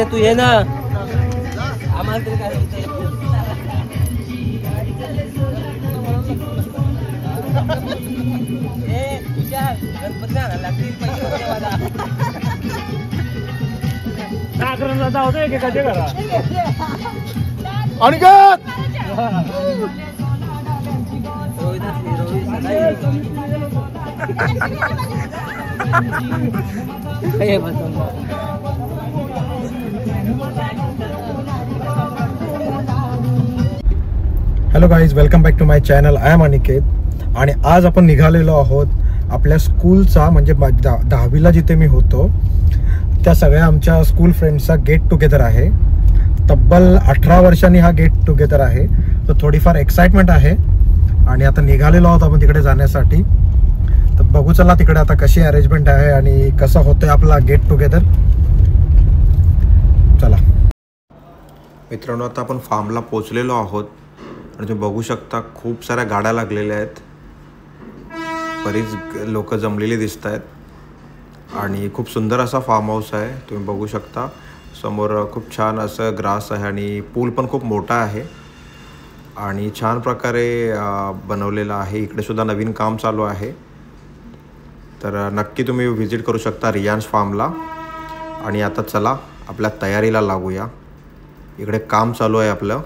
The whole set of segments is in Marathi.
तू ये ना आम्हाला तरी काय hello guys, welcome back to my channel. I am Aniket आणि आज आपण निघालेलो आहोत आपल्या स्कूलचा म्हणजे 10वीला जिथे मी होतो त्या सगळ्या आमच्या स्कूल फ्रेंड्सचा गेट टुगेदर आहे. तब्बल 18 वर्षांनी हा गेट टुगेदर आहे. तर थोडीफार एक्साइटमेंट आहे आणि आता निघालेलो आहोत आपण तिकडे जाण्यासाठी. तर बघू चला तिकडे आता कशी अरेंजमेंट आहे आणि कसं होतंय आपला गेट टुगेदर. चला मित्रांनो, आता आपण फार्मला पोहोचलेलो आहोत आणि तुम्ही बघू शकता खूप साऱ्या गाड्या लागलेल्या आहेत. बरीच लोक जमलेली दिसत आहेत आणि खूप सुंदर असा फार्म हाऊस आहे. तुम्ही बघू शकता समोर खूप छान असं ग्रास आहे आणि पूल पण खूप मोठा आहे आणि छान प्रकारे बनवलेला आहे. इकडे सुद्धा नवीन काम चालू आहे. तर नक्की तुम्ही व्हिजिट करू शकता रियांश फार्मला. आणि आता चला आपल्या तयारीला लागूया. इकडे काम चालू आहे आपलं.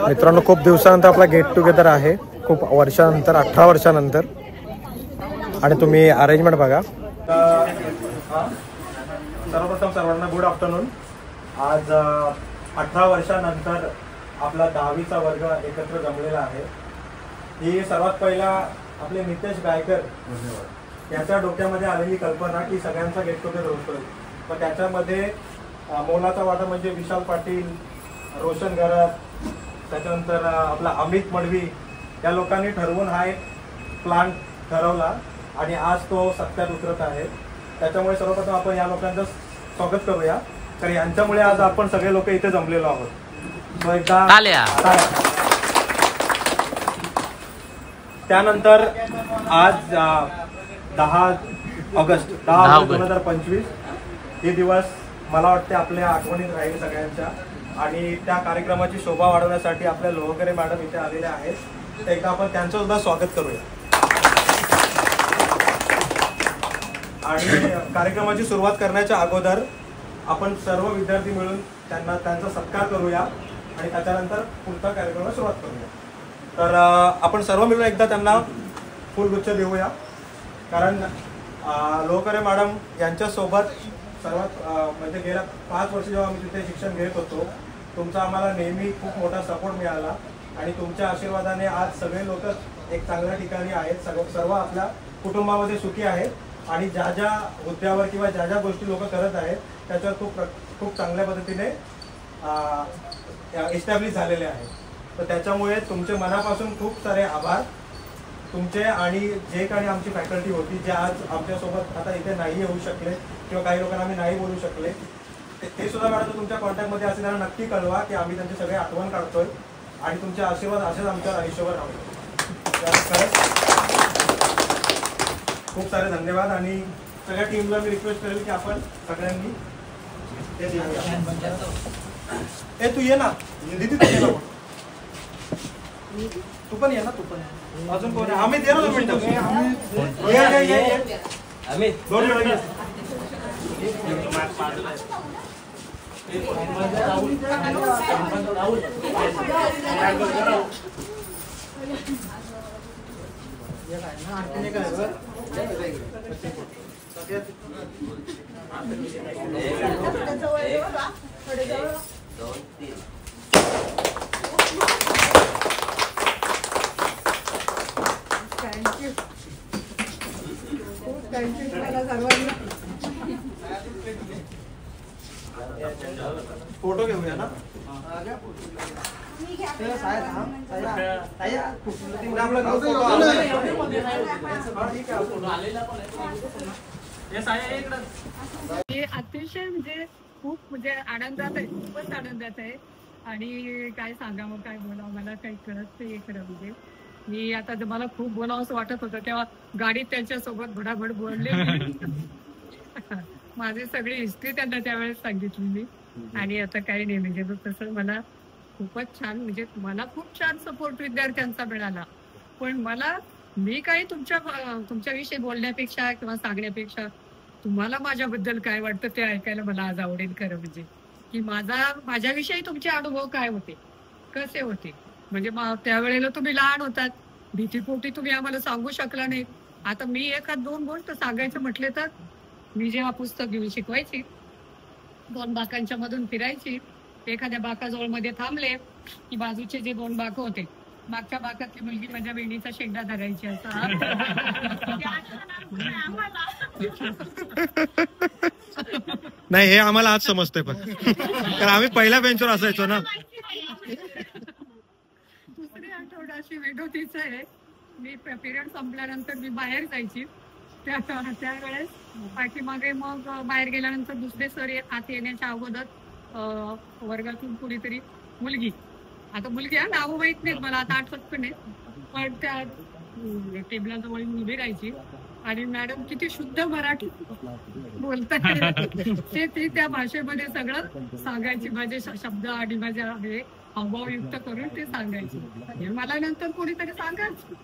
मित्रांनो, खूप दिवसानंतर आपला गेट टुगेदर आहे, खूप वर्षानंतर, 18 वर्षानंतर. आणि तुम्ही अरेंजमेंट बघा. सर्वप्रथम सर्वांना गुड आफ्टरनून. आज 18 वर्षानंतर आपला 10वीचा वर्ग एकत्र जमलेला आहे. ही सर्वात पहिला आपले नितेश गायकर याच्या डोक्यामध्ये आलेली कल्पना की सगळ्यांचा गेट टुगेदर होतोय. पण त्याच्यामध्ये मोलाचा वाटा म्हणजे विशाल पाटील, रोशन गरब, त्याच्यानंतर आपला अमित मडवी या लोकांनी ठरवून हा एक प्लान ठरवला आणि आज तो सत्यात उतरत आहे. त्याच्यामुळे सर्वप्रथम आपण या लोकांचं स्वागत करूया, कारण यांच्यामुळे आज आपण सगळे लोक इथे जमलेलो आहोत. तो एकदा त्यानंतर आज 10 ऑगस्ट 2025 हे दिवस मला वाटते आपल्या आठवणीत राहील सगळ्यांच्या. आणि त्या कार्यक्रमाची शोभा वाढवण्यासाठी आपल्या लोहकरे मॅडम इथे आलेल्या आहेत. तर एकदा आपण त्यांचं सुद्धा स्वागत करूया. आणि कार्यक्रमाची सुरुवात करण्याच्या अगोदर आपण सर्व विद्यार्थी मिळून त्यांचा सत्कार करूया आणि त्याच्यानंतर पुढचा कार्यक्रमाला सुरुवात करूया. तर आपण सर्व मिळून एकदा त्यांना फुलगुच्छ देऊया, कारण लोहकरे मॅडम यांच्यासोबत सर्वात म्हणजे गेल्या 5 वर्ष जेव्हा आम्ही तिथे शिक्षण घेत होतो, तुमचा आम्हाला नेहमी खूप मोठा सपोर्ट मिळाला आणि तुमच्या आशीर्वादाने आज सगळे लोक एक चांगल्या ठिकाणी आहेत. सर्व आपल्या कुटुंबामध्ये सुखी आहेत आणि ज्या ज्या हुद्द्यावर किंवा ज्या ज्या गोष्टी लोक करत आहेत त्याच्यावर खूप चांगल्या पद्धतीने एस्टॅब्लिश झालेले आहेत. तर त्याच्यामुळे तुमचे मनापासून खूप सारे आभार तुमचे. आणि जे काही आमची फॅकल्टी होती जे आज आमच्यासोबत आता इथे नाही येऊ शकले किंवा काही लोकांना आम्ही नाही बोलू शकले, ते सुद्धा मॅडम तुमच्या कॉन्टॅक्टमध्ये असेल त्यांना नक्की कळवा की आम्ही त्यांचे सगळे आठवण काढतोय आणि तुमचे आशीर्वाद असेच आमच्या आयुष्यावर राहतो. खरंच खूप सारे धन्यवाद. आणि सगळ्या टीमला मी रिक्वेस्ट करेल की आपण सगळ्यांनी तू ये ना दीदी, तू ये ना, तू पण ये ना, तू पण. अजून कोण आहे? अमित ये ना 2 मिनिटं. अमित 2 मिनिटं. फोटो घेऊया ना. अतिशय म्हणजे खूप म्हणजे आनंदात आहे, खूपच आनंदात आहे. आणि काय सांगावं काय बोलावं मला काही कळत नाही खरं. म्हणजे मी आता मला खूप बोलावं असं वाटत होतं तेव्हा गाडीत त्यांच्यासोबत भडाभड बोलले. माझी सगळी हिस्ट्री त्यांना त्यावेळेस सांगितली मी. आणि आता काही नाही म्हणजे तसं मला खूपच छान म्हणजे मला खूप छान सपोर्ट विद्यार्थ्यांचा मिळाला. पण मी काही तुमच्याविषयी बोलण्यापेक्षा किंवा सांगण्यापेक्षा तुम्हाला माझ्याबद्दल काय वाटतं ते ऐकायला मला आज आवडेल खरं. म्हणजे की माझ्याविषयी तुमचे अनुभव काय होते, कसे होते. म्हणजे त्यावेळेला तुम्ही लहान होतात, भीतीपोटी तुम्ही आम्हाला सांगू शकला नाही. आता मी एखाद 2 गोष्ट सांगायचं म्हटले तर मी जेव्हा पुस्तक घेऊन शिकवायची, 2 बाकांच्या मधून फिरायची, एखाद्या बाकाजवळ मध्ये थांबले की बाजूचे जे 2 बाक होते, मागच्या बाकातली मुलगी माझ्या वेणीचा शेंडा धरायची असं. नाही हे आम्हाला आज समजतंय पण कारण आम्ही पहिल्या बेंचवर असायचो ना. दुसरी आठवड्याची विनोदीच आहे. मी पिरियड संपल्यानंतर मी बाहेर जायची. त्यावेळेस पाठीमागे मग बाहेर गेल्यानंतर दुसरे सर आत येण्याच्या अगोदर वर्गातून कुणीतरी मुलगी, आता मुलगी नाव माहित नाही मला आता आठवत पण नाही, पण त्या टेबलाजवळ उभी राहायची आणि मॅडम किती शुद्ध मराठी बोलतात ते त्या भाषेमध्ये सगळं सांगायची. माझे शब्द आणि माझ्या हावभावयुक्त करून ते सांगायचे. मला नंतर कोणीतरी सांगायचं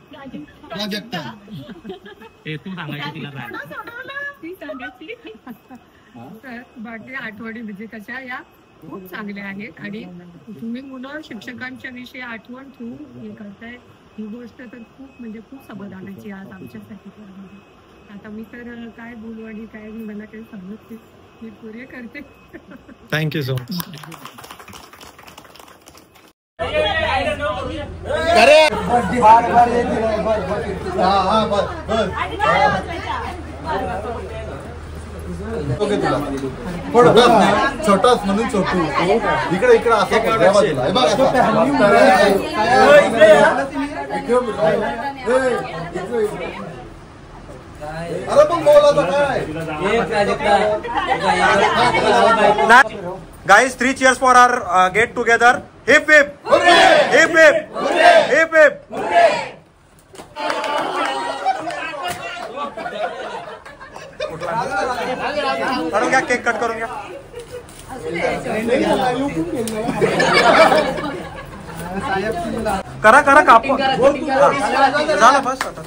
ती सांगायची. तर बाकी आठवणी म्हणजे कशा या खूप चांगल्या आहेत. आणि तुम्ही मुलं शिक्षकांच्या विषयी आठवण ठेवून हे करताय ही गोष्ट तर खूप समाधानाची आज आमच्यासाठी. आता मी तर काय बोलू आणि काय मला काही समजत नाही. मी पुरे करते. Thank you so much. छोटाच म्हणून छोटू इकडे अरे पण बोलायचं काय. Guys, 3 cheers for our get together. Hip hip, hip hip, hip hip. करून घ्या, केक कट करून घ्या. करा करा काप झालं बस आता.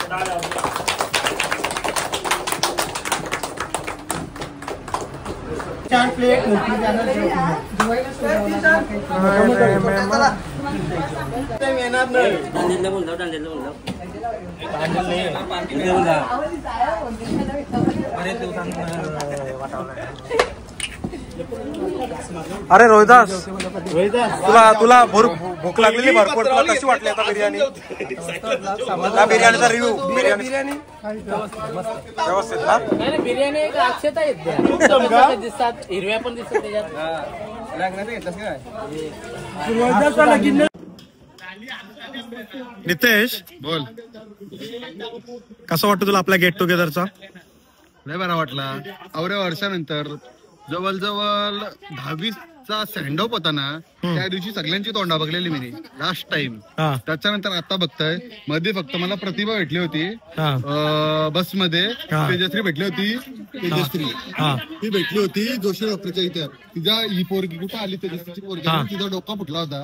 अरे रोहिदास तुला भूक लागलेली भरपूर. तुला कशी वाटली आता बिर्याणी? बिर्याणीचा रिव्ह्यू. बिर्याणी व्यवस्थित ना? बिर्याणी एक अक्षता येते, दिसतात हिरव्या पण दिसतात त्याच्यात. नितेश बोल, कसं वाटतं तुला आपल्या गेट टुगेदरचा? लय बरा वाटला. एवढ्या वर्षानंतर जवळ 10वीचा सेंड ऑफ होता ना, त्या दिवशी सगळ्यांची तोंडा बघलेली मी लास्ट टाइम. त्याच्यानंतर आता बघताय, मध्ये फक्त मला प्रतिभा भेटली होती बस मध्ये, तेजश्री भेटली होती, ती भेटली होती जोशी डॉक्टरच्या इथे. तिचा ही पोरगी कुठं आली, तेजश्रीची पोरगी, तिचा डोका फुटला होता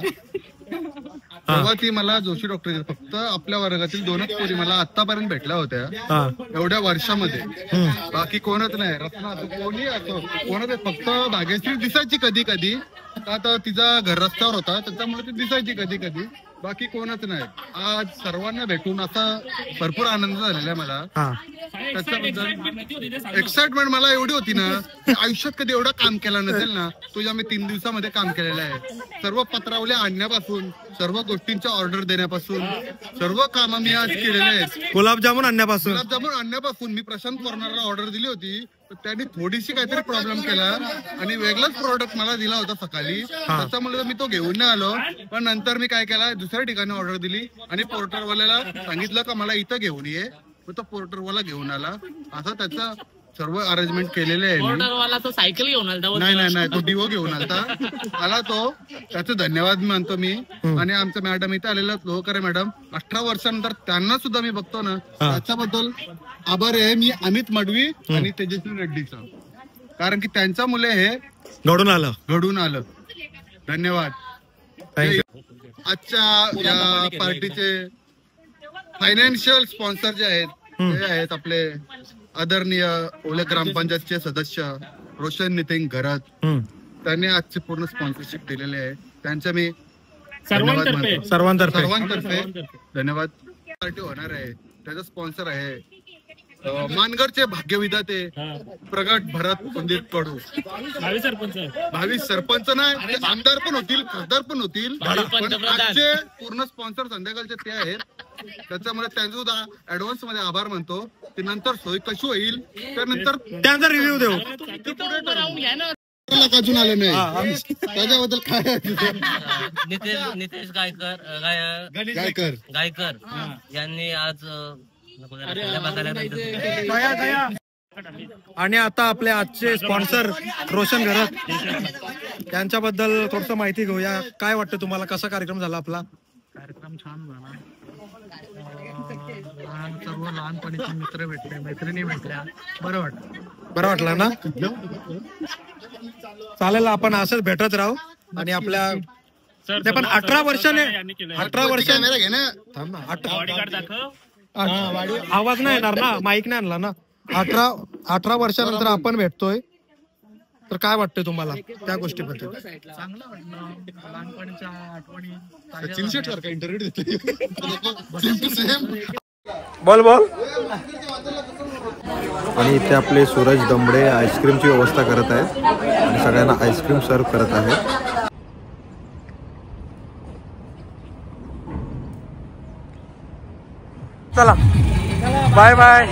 तेव्हा ती मला जोशी डॉक्टर. फक्त आपल्या वर्गातील 2च पोरी मला आतापर्यंत भेटल्या होत्या एवढ्या वर्षामध्ये. बाकी कोणच नाही. रत्ना कोणी असो कोणच, फक्त भाग्यश्री दिसायची कधी कधी, आता तिचा घर रस्त्यावर होता त्याच्यामुळे ती दिसायची कधी कधी. बाकी कोणच नाही. आज सर्वांना भेटून असा भरपूर आनंद झालेला आहे मला. त्याच्याबद्दल एक्साइटमेंट मला एवढी होती ना, आयुष्यात कधी एवढं काम केलं नसेल ना. तुझ्या मी 3 दिवसामध्ये काम केलेलं आहे. सर्व पत्रावल्या आणण्यापासून, सर्व गोष्टींच्या ऑर्डर देण्यापासून, सर्व काम मी आज केलेले आहेत. गुलाबजामुन आणण्यापासून मी प्रशांत कॉर्नरला ऑर्डर दिली होती. त्यांनी थोडीशी काहीतरी प्रॉब्लेम केला आणि वेगळाच प्रोडक्ट मला दिला होता सकाळी, त्याच्यामुळे मी तो घेऊन नाही आलो. पण नंतर मी काय केला, दुसऱ्या ठिकाणी ऑर्डर दिली आणि पोर्टरवाल्याला सांगितलं का मला इथं घेऊन ये. तो पोर्टरवाला घेऊन आला. असं त्याचा सर्व अरेंजमेंट केलेले आहे. पोर्टरवाला तो सायकल घेऊन आला. नाही, तो डिओ घेऊन आला तो. त्याचे धन्यवाद मानतो मी. आणि आमच्या मॅडम इथे आलेला लोहकरे मॅडम, 18 वर्षानंतर त्यांना सुद्धा मी बघतो ना, त्याच्याबद्दल आभार आहे मी अमित मडवी आणि तेजस्वी रेड्डीचा. कारण की त्यांच्या मुले हे घडून आलं. धन्यवाद. आजच्या या पार्टीचे फायनान्शियल स्पॉन्सर जे आहेत ते आहेत आपले आदरणीय ओले ग्रामपंचायतचे सदस्य रोशन नितीन घरात. त्यांनी आजचे पूर्ण स्पॉन्सरशिप दिलेले आहे. त्यांच्या मी सर्वांतर्फे धन्यवाद. पार्टी होणार आहे त्याचा स्पॉन्सर आहे मानगडचे भाग्यविधाते प्रगट भरत पंडित कडू. भावी सरपंच नाही, ते आमदार पण होतील, खासदार पण होतील. आजचे पूर्ण स्पॉन्सर संध्याकाळचे ते आहेत. त्याच्यामुळे त्यांचा सुद्धा ऍडव्हान्स मध्ये आभार मानतो. ते नंतर सोय कशी होईल त्यानंतर त्यांचा रिव्ह्यू देऊ. अजून आले नाही त्याच्याबद्दल काय. नितेश गायकर यांनी आज आणि आता आपले आजचे स्पॉन्सर रोशन घरात, त्यांच्याबद्दल थोडस माहिती घेऊया. काय वाटतं तुम्हाला, कसा कार्यक्रम झाला आपला? कार्यक्रम छान झाला. सर्व लहानपणीचे मित्र भेटले, मैत्रिणी भेटल्या. बरं वाटलं ना? चालेल, आपण असंच भेटत राहू. आणि आपल्या ते पण 18 वर्षाने आवाज नाही येणार ना, माईक नाही आणला ना. 18 वर्षानंतर आपण भेटतोय, तर काय वाटतंय तुम्हाला त्या गोष्टीबद्दल? चांगलं वाटलं. लहानपणीच्या आठवणी. सचिन शेट सारखा इंटरव्ह्यू देतोय. बोल. आणि इथे आपले सूरज दमडे आईस्क्रीमची व्यवस्था करत आहेत आणि सगळ्यांना आईस्क्रीम सर्व करत आहेत. चला बाय बाय.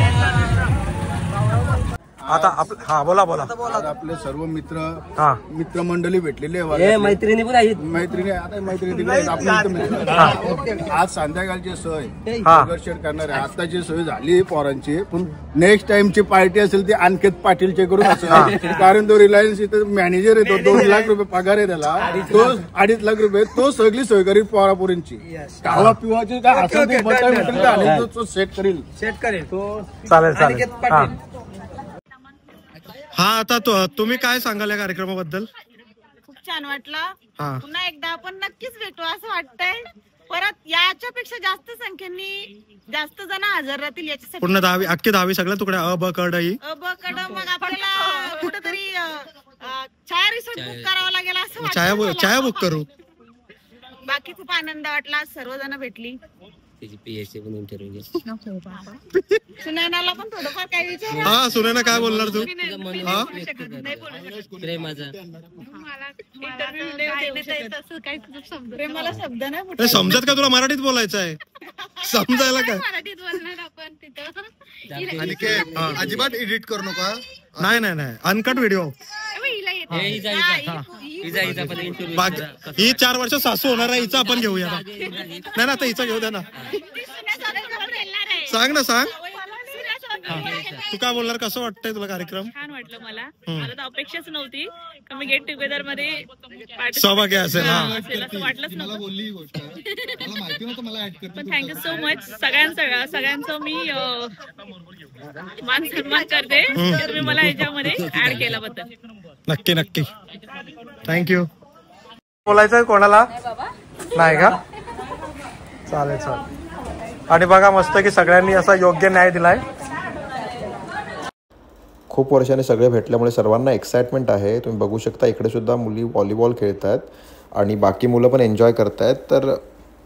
आता बोला. आपले सर्व मित्रमंडळी भेटलेले मैत्रिणी आज संध्याकाळची सोय दर्शन करणार आहे. आताची सोय झाली पोरांची, पण नेक्स्ट टाइमची पार्टी असेल ती अंकित पाटीलचे करून असेल. कारण तो रिलायन्स इथं मॅनेजर आहे, तो 2 लाख रुपये पगार आहे त्याला, तो 2.5 लाख रुपये तो सगळी सोय करील पोरापोरींची. खावा पिवाची काय असेल ते तो सेट करेल तो. चालेल. हा, आता तुम्ही काय सांगाल या कार्यक्रमाबद्दल? खूप छान वाटलं. पुन्हा एकदा आपण नक्कीच भेटू असं वाटतंय. परत याच्यापेक्षा जास्त संख्येने जास्त जण हजर राहतील याच्यासाठी. पूर्ण 10 अख्खी 10 सगळ्या तुकड्या अ ब क ड ई. मग आपल्याला कुठेतरी छाया रिसॉर्ट बुक करावं लागेल असं वाटतं. छाया बुक करू. बाकी खूप आनंद वाटला, सर्वजण भेटली. सुनैनाला पण थोडंफार काय विचार. हा, सुनैना काय बोलणार तू? प्रेमाला शब्द नाही समजत का तुला? मराठीत बोलायचं आहे, समजायला काय? मराठीत बोलणार आपण तिथं. आणि अजिबात एडिट करू नका. नाही अनकट व्हिडिओ. ही 4 वर्ष सासू होणार आहे, हिचा आपण घेऊया ना. नाही ना, आता हिचा घेऊ द्या ना. सांग. तू काय बोलणार? कसं वाटतंय तुला कार्यक्रम? छान वाटलं मला तर अपेक्षाच नव्हती का मी गेट टुगेदर मध्ये सहभागी असेल. असं वाटलंच नव्हतं. पण थँक्यू सो मच सगळ्यांचं मी मान सन्मान करते. तुम्ही मला याच्यामध्ये ऍड केल्याबद्दल नक्की. थँक्यू. बोलायचंय कोणाला? नाही का? चालेल. आणि बघा मस्त की सगळ्यांनी असा योग्य न्याय दिलाय. खूप वर्षाने सगळे भेटल्यामुळे सर्वांना एक्साइटमेंट आहे. तुम्ही बघू शकता इकडे सुद्धा मुली व्हॉलीबॉल खेळत आहेत आणि बाकी मुलं पण एन्जॉय करत आहेत. तर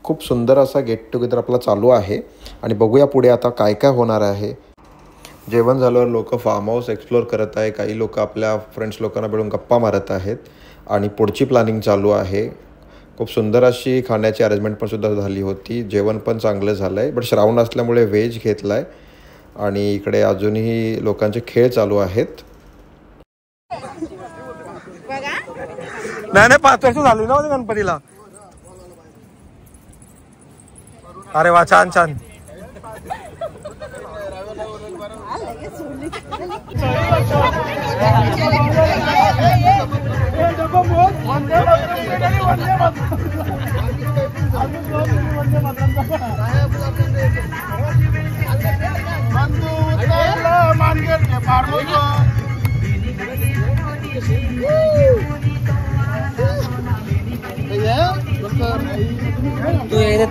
खूप सुंदर असा गेट टुगेदर आपला चालू आहे आणि बघूया पुढे आता काय काय होणार आहे. जेवण झाल्यावर लोक फार्म हाऊस एक्सप्लोर करत आहे. काही लोक आपल्या फ्रेंड्स लोकांना मिळून गप्पा मारत आहेत आणि पुढची प्लॅनिंग चालू आहे. खूप सुंदर अशी खाण्याची अरेंजमेंट पण सुद्धा झाली होती. जेवण पण चांगलं झालं आहे. बट श्रावण असल्यामुळे व्हेज घेतला आहे आणि इकडे अजूनही लोकांचे खेळ चालू आहेत. नाही 5 वर्ष झाली ना गणपतीला. अरे वा, छान छान.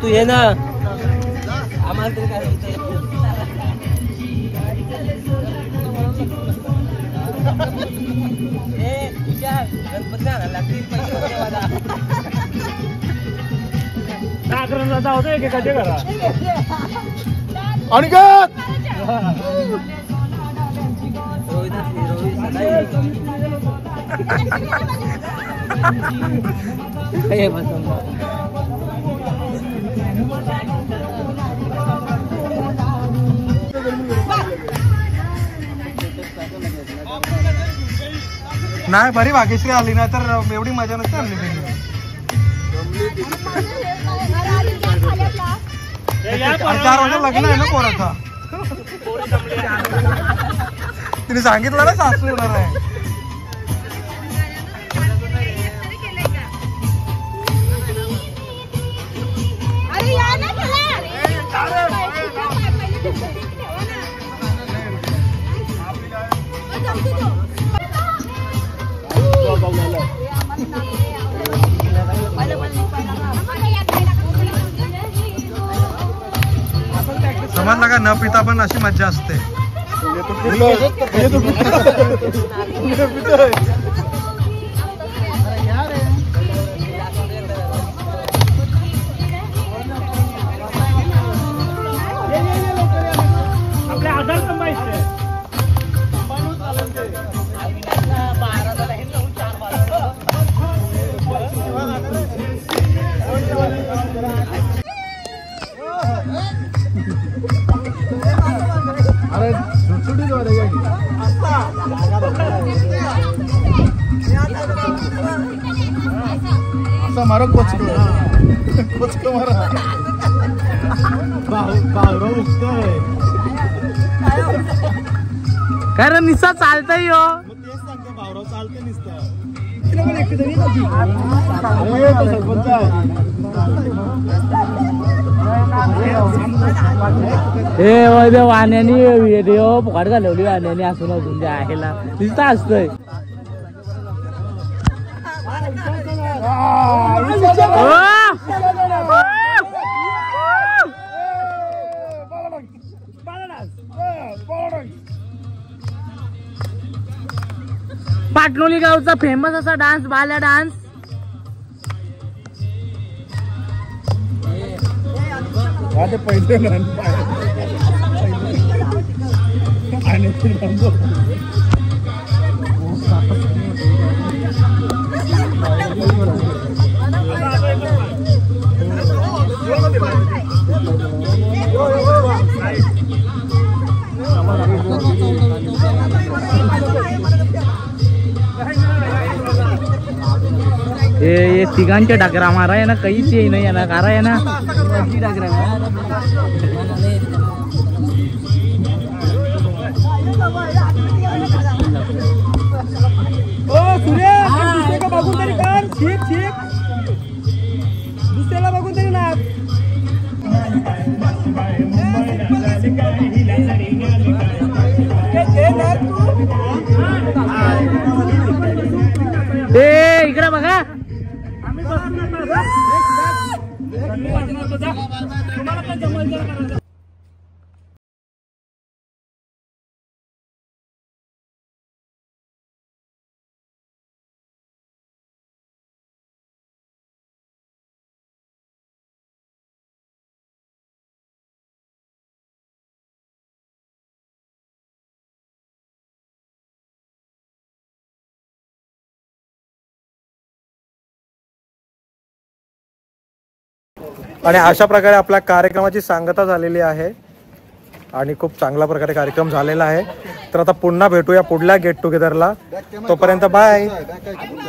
तू ये ना आम्हाला तरी काय नाही बरी भाग्यश्री आली ना तर एवढी मजा नसते आली त्यांनी. 4 वर्ष लग्न आहे ना पोराचा. तिने सांगितलं ना सासू येणार आहे. समजलं का, न पिता पण अशी मज्जा असते. मारो कोचको मारा कारण निसा चालतंय हो. हे वाण्यानी व्हिडिओ फुकाट घालवली वाण्यानी असून अजून जे आहे ना दिसता असतंय. पाटलोली गावचा फेमस असा डान्स बाल्या डान्स. ये तिघांच्या डागरा मारा आहे ना, काहीच येई नाही ना कारा आहे ना. बघून तरी कर, दुसऱ्याला बघून तरी ना. इकडे बघा. आणि अशा प्रकारे आपल्या कार्यक्रमाची सांगता झालेली आहे आणि खूप चांगल्या प्रकारे कार्यक्रम झालेला आहे. तर आता पुन्हा भेटूया पुढल्या गेट टुगेदरला. तोपर्यंत बाय.